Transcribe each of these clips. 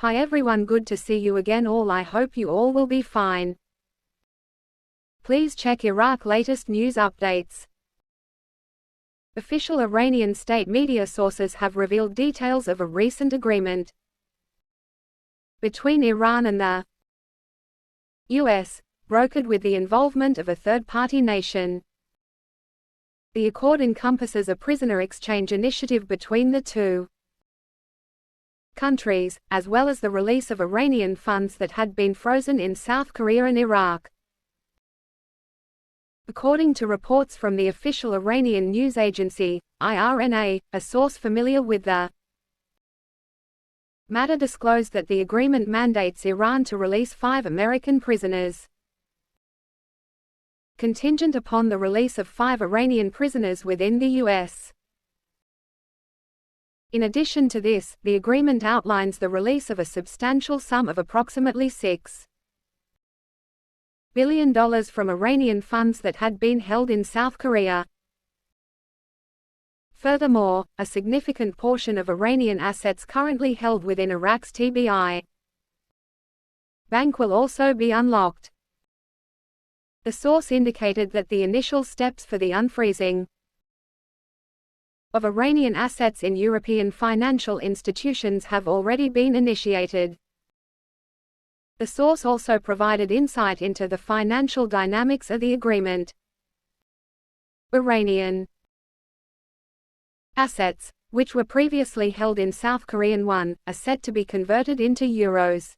Hi everyone, good to see you again all. I hope you all will be fine. Please check Iraq latest news updates. Official Iranian state media sources have revealed details of a recent agreement between Iran and the US, brokered with the involvement of a third-party nation. The accord encompasses a prisoner exchange initiative between the two countries, as well as the release of Iranian funds that had been frozen in South Korea and Iraq. According to reports from the official Iranian news agency, IRNA, a source familiar with the matter disclosed that the agreement mandates Iran to release 5 American prisoners, contingent upon the release of 5 Iranian prisoners within the U.S. In addition to this, the agreement outlines the release of a substantial sum of approximately $6 billion from Iranian funds that had been held in South Korea. Furthermore, a significant portion of Iranian assets currently held within Iraq's TBI bank will also be unlocked. The source indicated that the initial steps for the unfreezing of Iranian assets in European financial institutions have already been initiated. The source also provided insight into the financial dynamics of the agreement. Iranian assets, which were previously held in South Korean won, are set to be converted into euros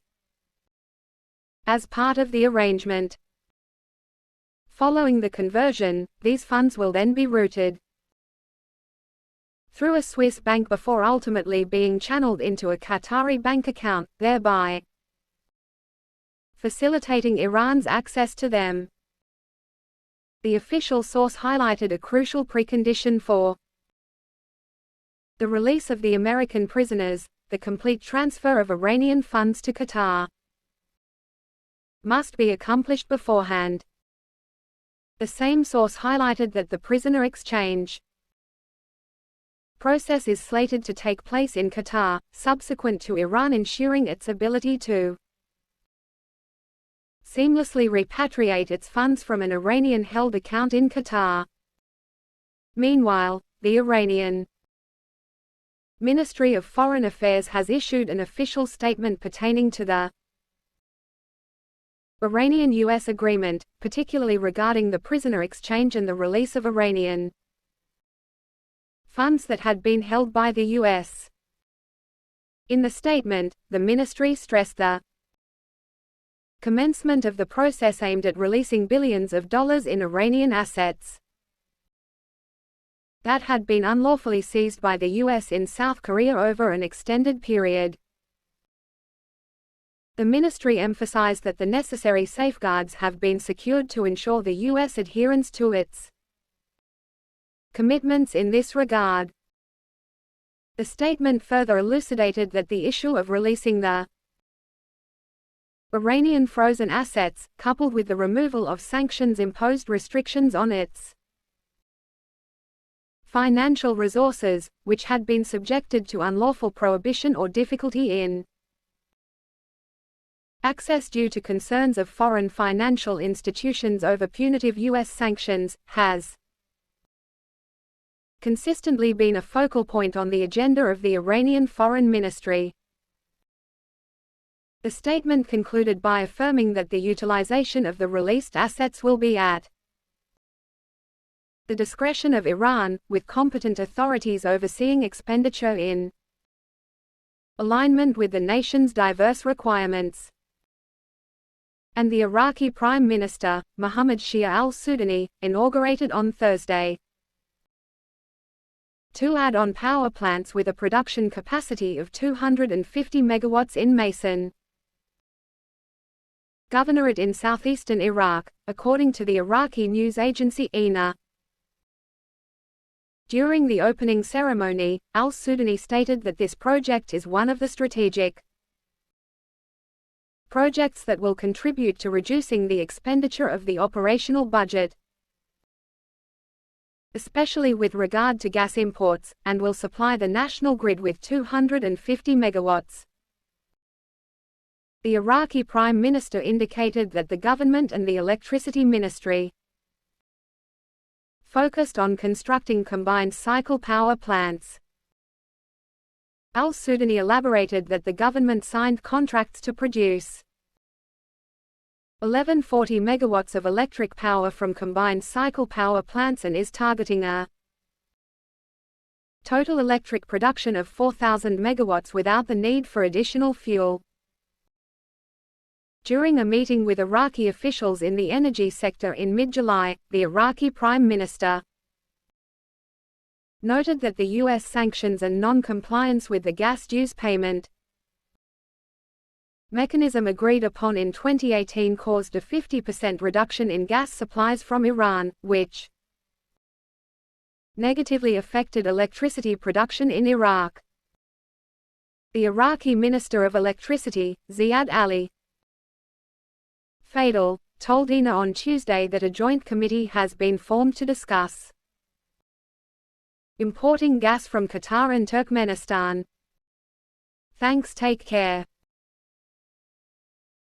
as part of the arrangement. Following the conversion, these funds will then be routed through a Swiss bank before ultimately being channeled into a Qatari bank account, thereby facilitating Iran's access to them. The official source highlighted a crucial precondition for the release of the American prisoners: the complete transfer of Iranian funds to Qatar must be accomplished beforehand. The same source highlighted that the prisoner exchange process is slated to take place in Qatar, subsequent to Iran ensuring its ability to seamlessly repatriate its funds from an Iranian-held account in Qatar. Meanwhile, the Iranian Ministry of Foreign Affairs has issued an official statement pertaining to the Iranian-US agreement, particularly regarding the prisoner exchange and the release of Iranian funds that had been held by the U.S. In the statement, the ministry stressed the commencement of the process aimed at releasing billions of dollars in Iranian assets that had been unlawfully seized by the U.S. in South Korea over an extended period. The ministry emphasized that the necessary safeguards have been secured to ensure the U.S. adherence to its commitments in this regard. The statement further elucidated that the issue of releasing the Iranian frozen assets, coupled with the removal of sanctions, imposed restrictions on its financial resources, which had been subjected to unlawful prohibition or difficulty in access due to concerns of foreign financial institutions over punitive U.S. sanctions, has consistently been a focal point on the agenda of the Iranian Foreign Ministry. The statement concluded by affirming that the utilization of the released assets will be at the discretion of Iran, with competent authorities overseeing expenditure in alignment with the nation's diverse requirements. And the Iraqi Prime Minister, Mohammad Shia al-Sudani, inaugurated on Thursday 2 add-on power plants with a production capacity of 250 megawatts in Mason Governorate in southeastern Iraq, according to the Iraqi news agency IRNA. During the opening ceremony, al-Sudani stated that this project is one of the strategic projects that will contribute to reducing the expenditure of the operational budget, especially with regard to gas imports, and will supply the national grid with 250 megawatts The Iraqi Prime Minister indicated that the government and the Electricity Ministry focused on constructing combined cycle power plants. Al-Sudani elaborated that the government signed contracts to produce 1140 megawatts of electric power from combined cycle power plants and is targeting a total electric production of 4,000 megawatts without the need for additional fuel. During a meeting with Iraqi officials in the energy sector in mid-July, the Iraqi Prime Minister noted that the U.S. sanctions and non-compliance with the gas dues payment mechanism agreed upon in 2018 caused a 50% reduction in gas supplies from Iran, which negatively affected electricity production in Iraq. The Iraqi Minister of Electricity, Ziad Ali Fadel, told IRNA on Tuesday that a joint committee has been formed to discuss importing gas from Qatar and Turkmenistan. Thanks, take care.